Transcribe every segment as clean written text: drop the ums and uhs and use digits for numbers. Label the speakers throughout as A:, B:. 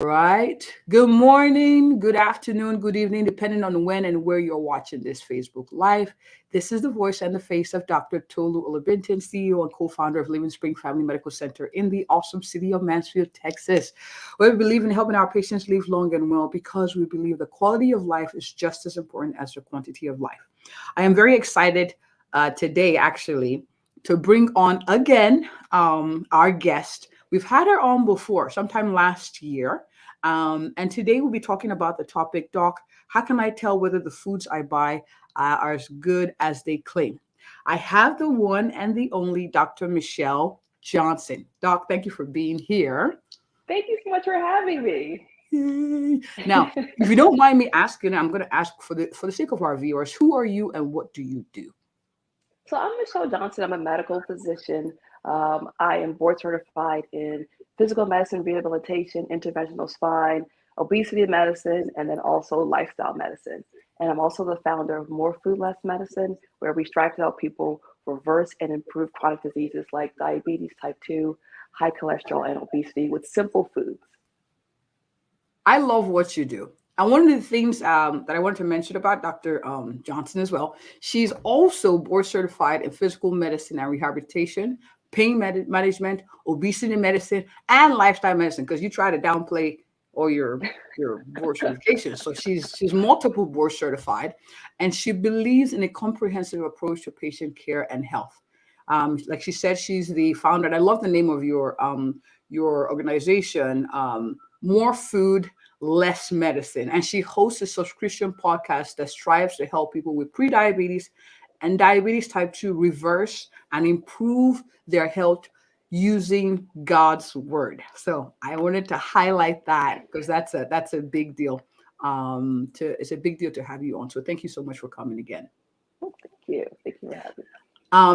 A: Right. Good morning, good afternoon, good evening, depending on when and where you're watching this Facebook Live. This is the voice and the face of Dr. Tolu Olabinton, CEO and co-founder of Living Spring Family Medical Center in the awesome city of Mansfield, Texas, where we believe in helping our patients live long and well because we believe the quality of life is just as important as the quantity of life. I am very excited today, actually, to bring on again our guest. We've had her on before, sometime last year. And today we'll be talking about the topic, Doc, how can I tell whether the foods I buy are as good as they claim? I have the one and the only Dr. Michele Johnson. Doc, thank you for being here.
B: Thank you so much for having me.
A: Yay. Now, if you don't mind me asking, I'm going to ask for the sake of our viewers, who are you and what do you do?
B: So I'm Michele Johnson. I'm a medical physician. I am board certified in physical medicine rehabilitation, interventional spine, obesity medicine, and then also lifestyle medicine. And I'm also the founder of More Food Less Medicine, where we strive to help people reverse and improve chronic diseases like diabetes type 2, high cholesterol, and obesity with simple foods.
A: I love what you do. And one of the things that I wanted to mention about Dr. Johnson as well, she's also board certified in physical medicine and rehabilitation, management, obesity medicine, and lifestyle medicine. Because you try to downplay all your board certifications, so she's multiple board certified, and she believes in a comprehensive approach to patient care and health. Like she said, she's the founder, and I love the name of your organization, More Food Less Medicine. And she hosts a subscription podcast that strives to help people with prediabetes and diabetes type 2 reverse and improve their health using God's word. So I wanted to highlight that because that's a big deal. It's a big deal to have you on. So thank you so much for coming again.
B: Oh, thank you. Thank you for having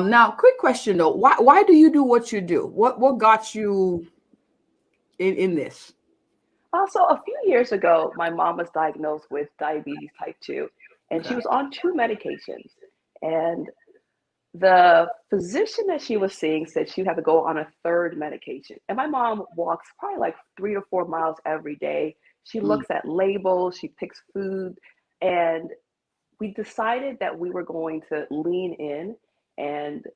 B: me.
A: Now, quick question though: why do you do what you do? What got you in this?
B: Also, a few years ago, my mom was diagnosed with diabetes type 2, and she
A: Okay.
B: was on two medications. And the physician that she was seeing said she'd have to go on a third medication. And my mom walks probably like 3 to 4 miles every day. She
A: Mm.
B: looks at labels, she picks food, and we decided that we were going to lean in and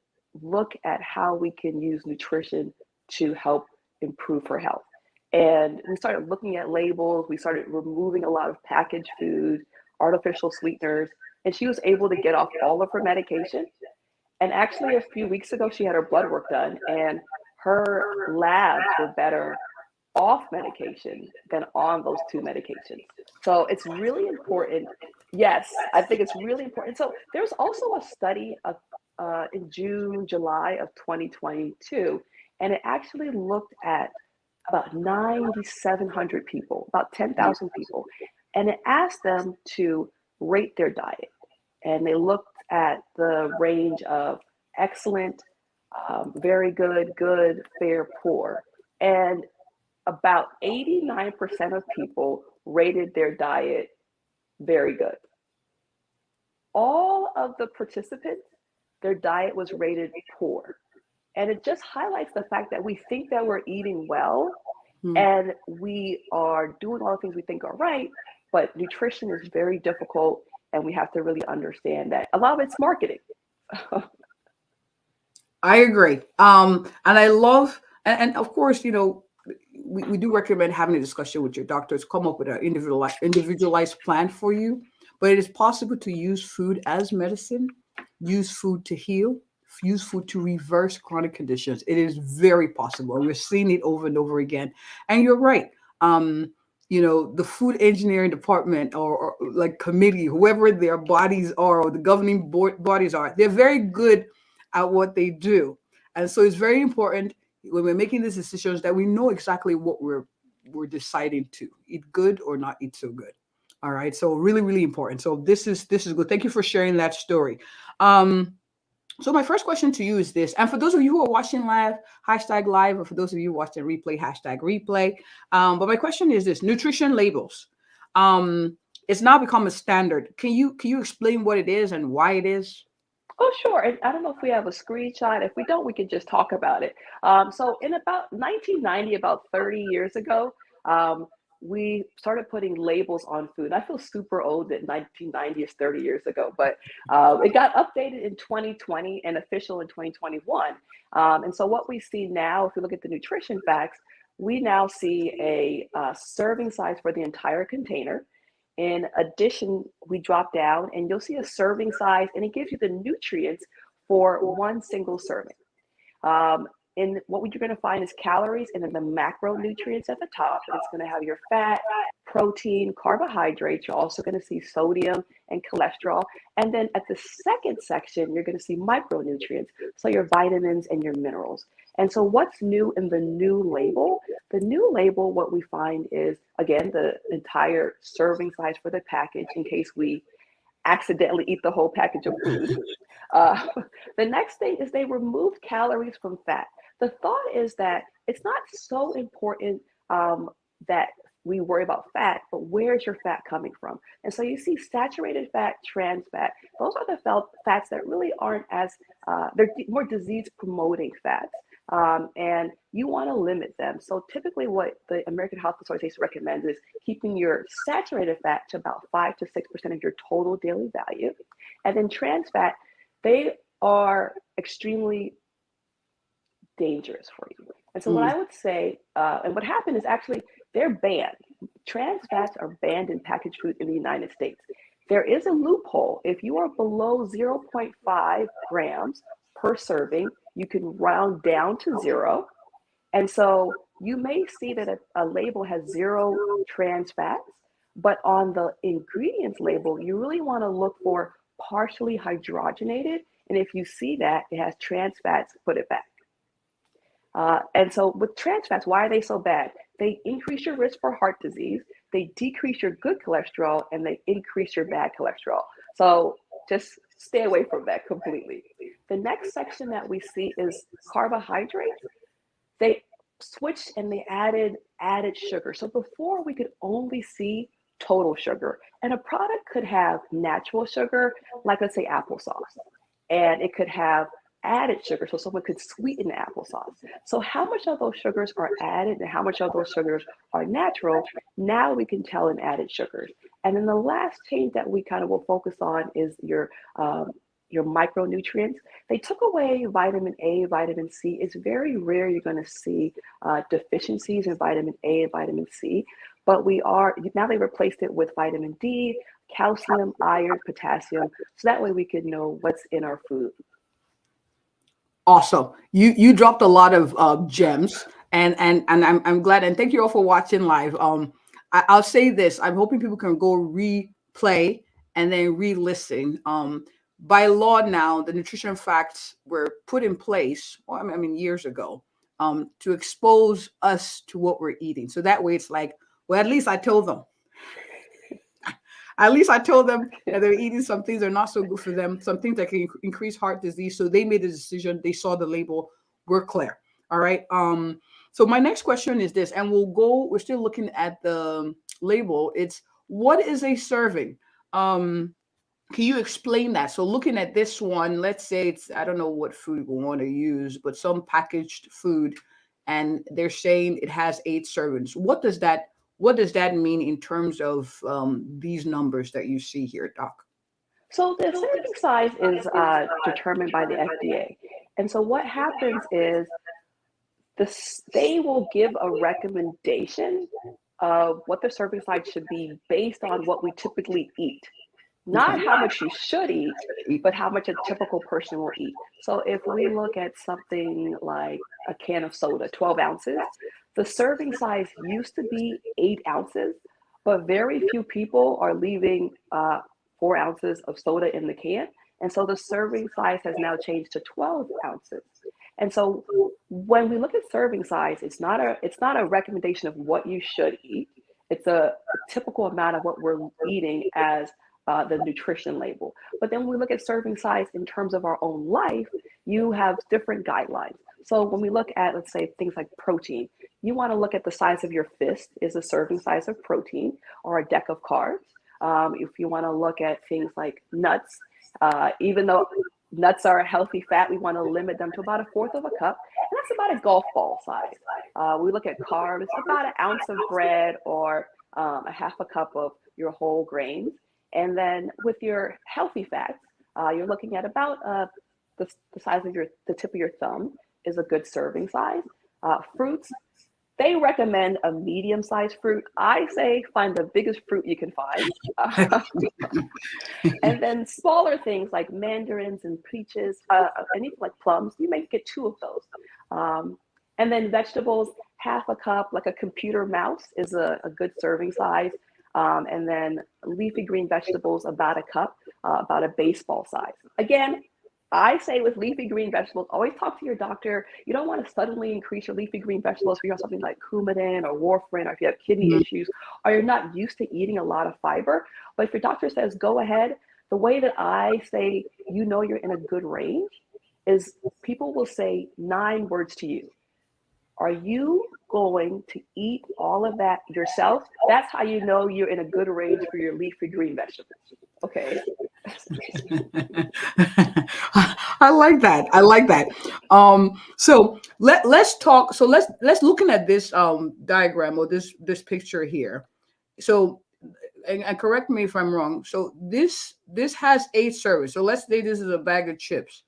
B: look at how we can use nutrition to help improve her health. And we started looking at labels, we started removing a lot of packaged food, artificial sweeteners, and she was able to get off all of her medication. And actually, a few weeks ago, she had her blood work done, and her labs were better off medication than on those two medications. So it's really important. Yes, I think it's really important. So there's also a study in June, July of 2022, and it actually looked at about 9,700 people, about 10,000 people, and it asked them to rate their diet. And they looked at the range of excellent, very good, good, fair, poor. And about 89% of people rated their diet very good. All of the participants, their diet was rated poor. And it just highlights the fact that we think that we're eating well
A: Mm.
B: and we are doing all the things we think are right, but nutrition is very difficult. And we have to really understand that a lot of it's marketing.
A: I agree. And I love, and of course, we do recommend having a discussion with your doctors, come up with an individualized plan for you. But it is possible to use food as medicine, use food to heal, use food to reverse chronic conditions. It is very possible. We're seeing it over and over again. And you're right. The food engineering department or like committee, whoever their bodies are or the governing board bodies are, they're very good at what they do. And so it's very important when we're making these decisions that we know exactly what we're deciding to eat good or not eat so good. All right. So really, really important. So this is good. Thank you for sharing that story. Um, so my first question to you is this, and for those of you who are watching live, hashtag live, or for those of you watching replay, hashtag replay. But my question is this: nutrition labels. It's now become a standard. Can you explain what it is and why it is?
B: Oh, sure. And I don't know if we have a screenshot. If we don't, we can just talk about it. So in about 1990, about 30 years ago, um, we started putting labels on food. I feel super old that 1990 is 30 years ago, but it got updated in 2020 and official in 2021. And so what we see now, if you look at the nutrition facts, we now see a serving size for the entire container. In addition, we drop down and you'll see a serving size, and it gives you the nutrients for one single serving. And what you're going to find is calories and then the macronutrients at the top. And it's going to have your fat, protein, carbohydrates. You're also going to see sodium and cholesterol. And then at the second section, you're going to see micronutrients. So your vitamins and your minerals. And so what's new in the new label? The new label, what we find is, again, the entire serving size for the package in case we accidentally eat the whole package of food. The next thing is they removed calories from fat. The thought is that it's not so important that we worry about fat, but where's your fat coming from? And so you see saturated fat, trans fat. Those are the fats that really aren't as, they're more disease promoting fats. And you want to limit them. So typically what the American Health Association recommends is keeping your saturated fat to about 5 to 6% of your total daily value. And then trans fat, they are extremely dangerous for you. And so what I would say, and what happened is actually they're banned. Trans fats are banned in packaged food in the United States. There is a loophole. If you are below 0.5 grams per serving, you can round down to 0. And so you may see that a label has 0 trans fats, but on the ingredients label, you really want to look for partially hydrogenated. And if you see that it has trans fats, put it back. And so with trans fats, why are they so bad? They increase your risk for heart disease, they decrease your good cholesterol, and they increase your bad cholesterol. So just stay away from that completely. The next section that we see is carbohydrates. They switched and they added sugar. So before we could only see total sugar, and a product could have natural sugar, like let's say applesauce, and it could have added sugar, so someone could sweeten the applesauce. So how much of those sugars are added and how much of those sugars are natural, now we can tell in added sugars. And then the last change that we kind of will focus on is your micronutrients. They took away vitamin A, vitamin C. It's very rare you're going to see deficiencies in vitamin A and vitamin C, but now they replaced it with vitamin D, calcium, iron, potassium, so that way we can know what's in our food.
A: Awesome. You dropped a lot of gems, and I'm glad, and thank you all for watching live. I'll say this: I'm hoping people can go replay and then re-listen. By law now, the nutrition facts were put in place, well, I mean years ago, to expose us to what we're eating. So that way, it's like, well, at least I told them. At least I told them that they're eating some things that are not so good for them, some things that can increase heart disease. So they made a decision. They saw the label. We're clear. All right. So my next question is this, and we're still looking at the label. It's, what is a serving? Can you explain that? So looking at this one, let's say it's, I don't know what food we want to use, but some packaged food, and they're saying it has 8 servings. What does that mean in terms of these numbers that you see here, Doc?
B: So the serving size is determined by the FDA. And so what happens is they will give a recommendation of what the serving size should be based on what we typically eat. Not how much you should eat, but how much a typical person will eat. So if we look at something like a can of soda, 12 ounces, the serving size used to be 8 ounces, but very few people are leaving 4 ounces of soda in the can. And so the serving size has now changed to 12 ounces. And so when we look at serving size, it's not a recommendation of what you should eat. It's a typical amount of what we're eating as the nutrition label. But then when we look at serving size in terms of our own life, you have different guidelines. So when we look at, let's say, things like protein, you want to look at the size of your fist is a serving size of protein, or a deck of cards. If you want to look at things like nuts, even though Nuts are a healthy fat. We want to limit them to about a fourth of a cup, and that's about a golf ball size. We look at carbs, about an ounce of bread or a half a cup of your whole grains. And then with your healthy fats, you're looking at about the size of the tip of your thumb is a good serving size. Fruits, they recommend a medium-sized fruit. I say find the biggest fruit you can find. And then smaller things like mandarins and peaches, and even like plums, you may get 2 of those. And then vegetables, half a cup, like a computer mouse is a good serving size. And then leafy green vegetables, about a cup, about a baseball size. Again, I say with leafy green vegetables, always talk to your doctor. You don't want to suddenly increase your leafy green vegetables if you have something like Coumadin or warfarin, or if you have kidney issues, or you're not used to eating a lot of fiber. But if your doctor says, go ahead, the way that I say, you know, you're in a good range is people will say 9 words to you. Are you going to eat all of that yourself? That's how you know you're in a good range for your leafy green vegetables. Okay.
A: I like that. I like that. So let's talk. So let's looking at this diagram or this picture here. So and correct me if I'm wrong. So this has 8 servings. So let's say this is a bag of chips.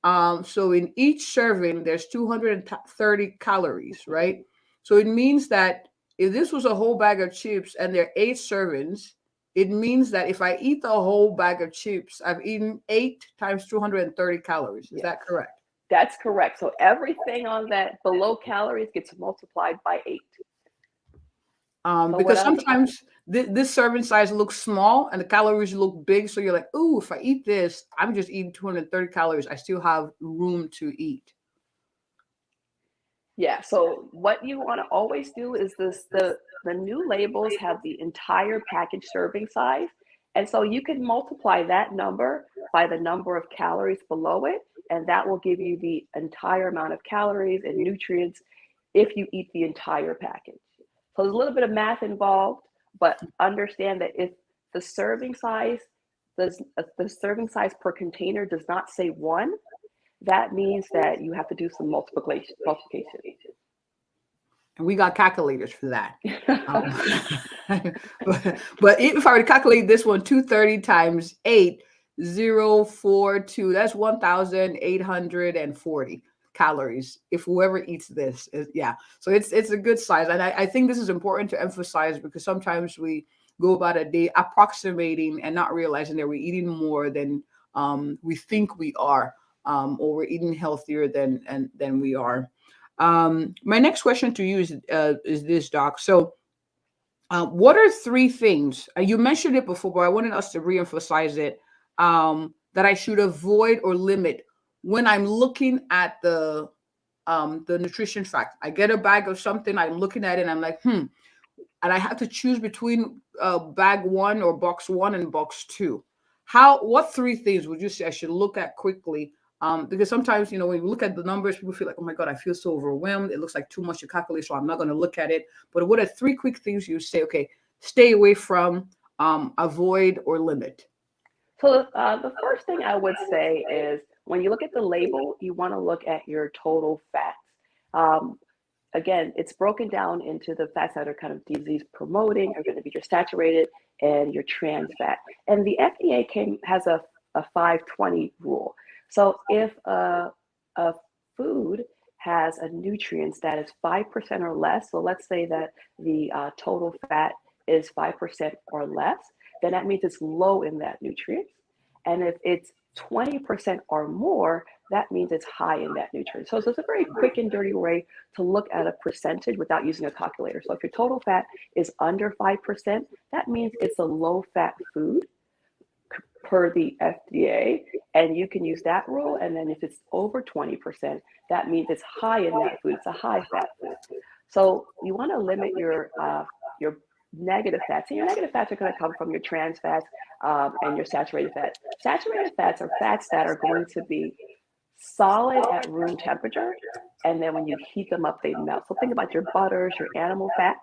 A: So in each serving, there's 230 calories, right? So it means that if this was a whole bag of chips and there are 8 servings, it means that if I eat the whole bag of chips, I've eaten 8 times 230 calories. Is that correct?
B: That's correct. So everything on that below calories gets multiplied by 8. So
A: Because sometimes this serving size looks small and the calories look big. So you're like, ooh, if I eat this, I'm just eating 230 calories. I still have room to eat.
B: Yeah, so what you want to always do is the new labels have the entire package serving size. And so you can multiply that number by the number of calories below it, and that will give you the entire amount of calories and nutrients if you eat the entire package. So there's a little bit of math involved, but understand that if the serving size the serving size per container does not say 1, that means that you have to do some multiplication.
A: And we got calculators for that. But if I were to calculate this one, 230 times 8,042, that's 1,840 calories. If whoever eats this, yeah. So it's a good size. And I think this is important to emphasize because sometimes we go about a day approximating and not realizing that we're eating more than we think we are, or we're eating healthier than we are. My next question to you is this, Doc. So, what are 3 things you mentioned it before, but I wanted us to reemphasize it, that I should avoid or limit when I'm looking at the nutrition fact? I get a bag of something, I'm looking at it, and I'm like, and I have to choose between bag 1 or box 1 and box 2. What 3 things would you say I should look at quickly? Because sometimes, when you look at the numbers, people feel like, oh my God, I feel so overwhelmed. It looks like too much to calculate, so I'm not going to look at it. But what are 3 quick things you say, okay, stay away from, avoid, or limit?
B: So the first thing I would say is when you look at the label, you want to look at your total fats. Um, Again, it's broken down into the fats that are kind of disease promoting, are going to be your saturated and your trans fat. And the FDA has a 520 rule. So if a food has a nutrients that is 5% or less, so let's say that the total fat is 5% or less, then that means it's low in that nutrient. And if it's 20% or more, that means it's high in that nutrient. So it's a very quick and dirty way to look at a percentage without using a calculator. So if your total fat is under 5%, that means it's a low fat food per the FDA, and you can use that rule. And then if it's over 20%, that means it's high in that food. It's a high fat food. So you want to limit your negative fats. And your negative fats are going to come from your trans fats and your saturated fats. Saturated fats are fats that are going to be solid at room temperature, and then when you heat them up, they melt. So think about your butters, your animal fats.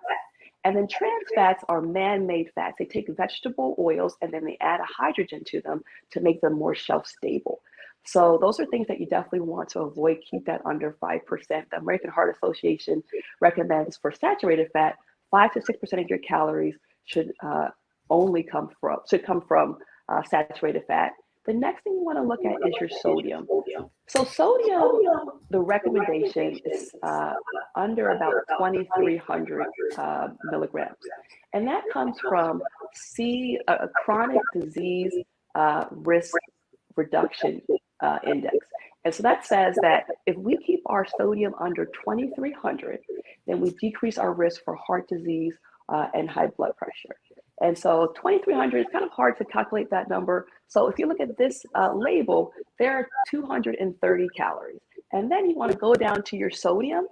B: And then trans fats are man-made fats. They take vegetable oils and then they add a hydrogen to them to make them more shelf stable. So those are things that you definitely want to avoid. Keep that under 5%. The American Heart Association recommends for saturated fat, 5 to 6% of your calories should come from saturated fat. The next thing you want to look at is your sodium. So sodium, the recommendation is under about 2,300 milligrams, and that comes from a chronic disease risk reduction index. And so that says that if we keep our sodium under 2,300, then we decrease our risk for heart disease and high blood pressure. And so 2,300 is kind of hard to calculate that number. So if you look at this label, there are 230 calories. And then you want to go down to your sodium,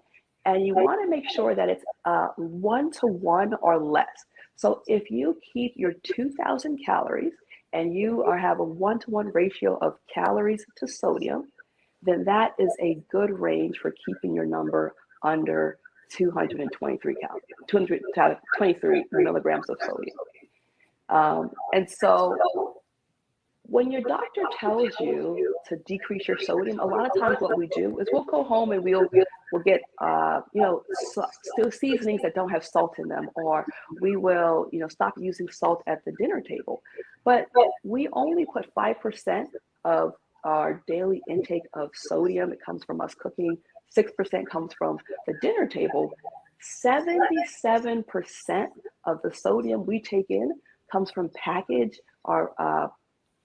B: and you want to make sure that it's 1-to-1 or less. So if you keep your 2,000 calories and you have a 1-to-1 ratio of calories to sodium, then that is a good range for keeping your number under 223 calories, 223 milligrams of sodium. And so when your doctor tells you to decrease your sodium, a lot of times what we do is we'll go home and we'll get still seasonings that don't have salt in them, or we will stop using salt at the dinner table. But we only put 5% of our daily intake of sodium. It comes from us cooking. 6% comes from the dinner table. 77% of the sodium we take in comes from packaged or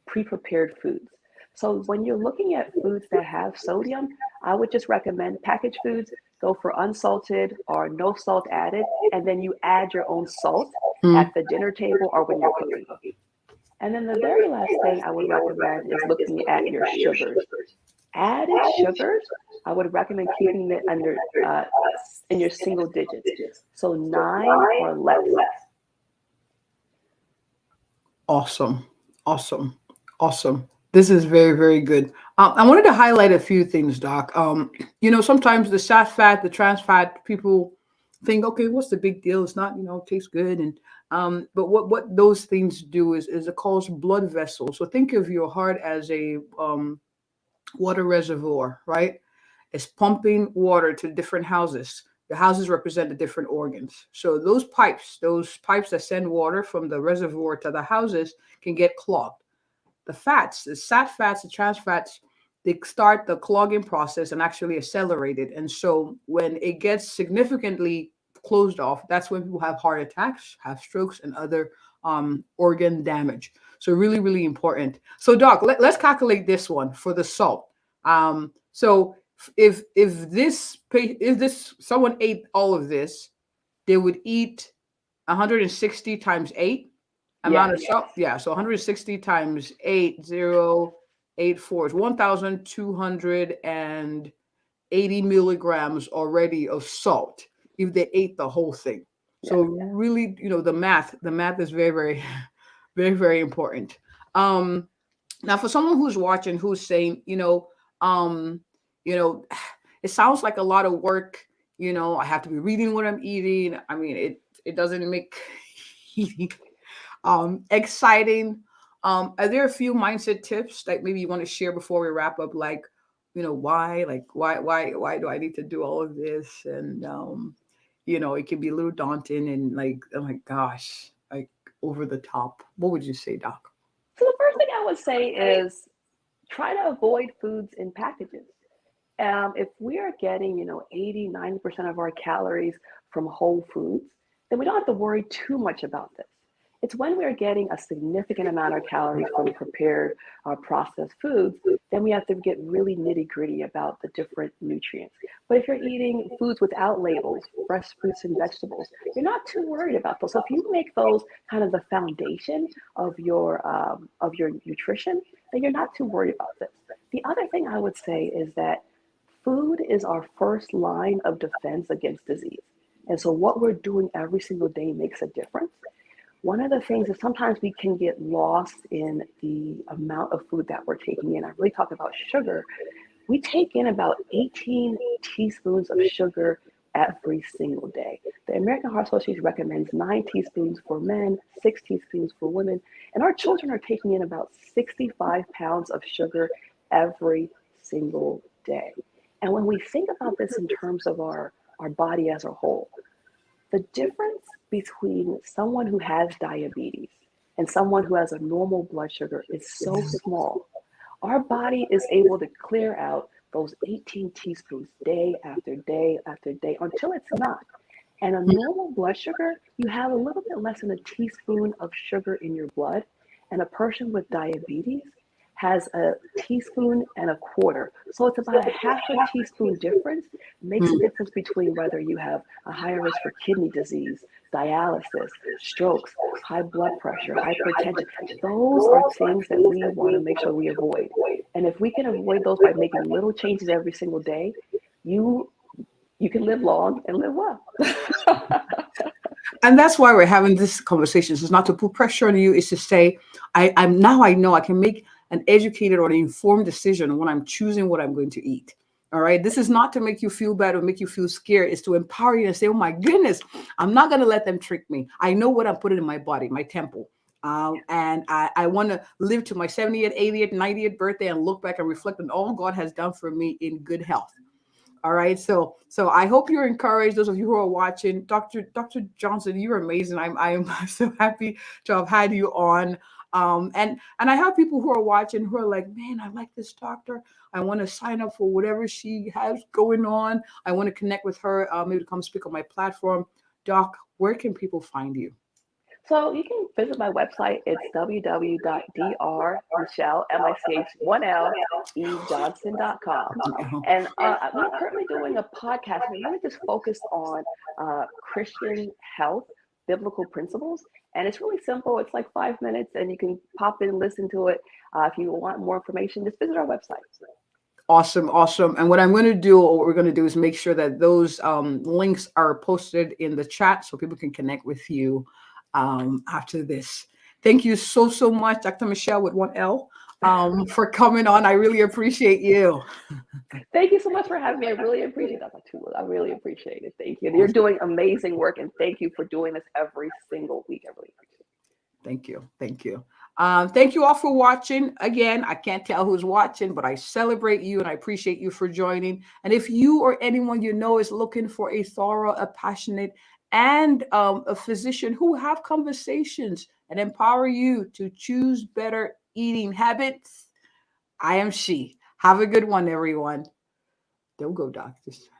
B: pre-prepared foods. So when you're looking at foods that have sodium, I would just recommend packaged foods. Go for unsalted or no salt added, and then you add your own salt at the dinner table or when you're cooking. And then the very last thing I would recommend is looking at your sugars. Added sugars, I would recommend keeping it under in your single digits, so 9 or less.
A: Awesome. This is very, very good. I wanted to highlight a few things, Doc. Sometimes the sat fat, the trans fat, people think, okay, what's the big deal? It's not, it tastes good. And but what those things do is it causes blood vessels. So think of your heart as a water reservoir, right? It's pumping water to different houses. The houses represent the different organs. So those pipes that send water from the reservoir to the houses can get clogged. The fats, the sat fats, the trans fats, they start the clogging process and actually accelerate it. And so when it gets significantly closed off, that's when people have heart attacks, have strokes, and other organ damage. So really, really important. So Doc, let's calculate this one for the salt. So if someone ate all of this, they would eat 160 times 8 amount of salt. Yeah, so 160 times 8,084 is 1,280 milligrams already of salt if they ate the whole thing. So really, the math is very, very, very, very important. Now for someone who's watching, who's saying, it sounds like a lot of work. I have to be reading what I'm eating. I mean, it doesn't make eating exciting. Are there a few mindset tips that maybe you want to share before we wrap up? Why do I need to do all of this? And it can be a little daunting and oh my gosh, over the top. What would you say, Doc?
B: So the first thing I would say is try to avoid foods in packages. If we are getting, 80-90% of our calories from whole foods, then we don't have to worry too much about this. It's when we are getting a significant amount of calories from prepared or processed foods, then we have to get really nitty-gritty about the different nutrients. But if you're eating foods without labels, fresh fruits and vegetables, you're not too worried about those. So if you make those kind of the foundation of your nutrition, then you're not too worried about this. The other thing I would say is that food is our first line of defense against disease. And so what we're doing every single day makes a difference. One of the things is sometimes we can get lost in the amount of food that we're taking in. I really talk about sugar. We take in about 18 teaspoons of sugar every single day. The American Heart Association recommends 9 teaspoons for men, 6 teaspoons for women. And our children are taking in about 65 pounds of sugar every single day. And when we think about this in terms of our body as a whole, the difference between someone who has diabetes and someone who has a normal blood sugar is so small. Our body is able to clear out those 18 teaspoons day after day after day until it's not. And a normal blood sugar, you have a little bit less than a teaspoon of sugar in your blood. And a person with diabetes has a teaspoon and a quarter. So it's about a half a teaspoon difference makes a difference between whether you have a higher risk for kidney disease, dialysis, strokes, high blood pressure, hypertension. Those are things that we want to make sure we avoid. And if we can avoid those by making little changes every single day, you you can live long and live well.
A: And that's why we're having this conversation. It's not to put pressure on you. It's to say, I'm now I know I can make an educated or an informed decision when I'm choosing what I'm going to eat. All right. This is not to make you feel bad or make you feel scared. It's to empower you and say, oh my goodness, I'm not going to let them trick me. I know what I'm putting in my body, my temple. And I want to live to my 70th, 80th, 90th birthday and look back and reflect on all God has done for me in good health. All right. So I hope you're encouraged. Those of you who are watching, Dr. Johnson, you're amazing. I'm so happy to have had you on. And I have people who are watching who are like, man, I like this doctor. I want to sign up for whatever she has going on. I want to connect with her, maybe to come speak on my platform. Doc, where can people find you?
B: So you can visit my website. It's www.drmichelle, Michelle.com. And I'm currently doing a podcast. We're really just focused on Christian health, biblical principles. And it's really simple. It's like 5 minutes, and you can pop in and listen to it. If you want more information, just visit our website.
A: Awesome, awesome. And what I'm going to do, or what we're going to do, is make sure that those links are posted in the chat so people can connect with you after this. Thank you so, so much, Dr. Michelle with 1L, for coming on. I really appreciate you.
B: Thank you so much for having me. I really appreciate that, too. I really appreciate it. Thank you. You're doing amazing work, and thank you for doing this every single week. I really appreciate it.
A: Thank you. Thank you. Thank you all for watching. Again, I can't tell who's watching, but I celebrate you and I appreciate you for joining. And if you or anyone you know is looking for a thorough, a passionate, and a physician who have conversations and empower you to choose better eating habits, I am she. Have a good one, everyone. Don't go, doctors.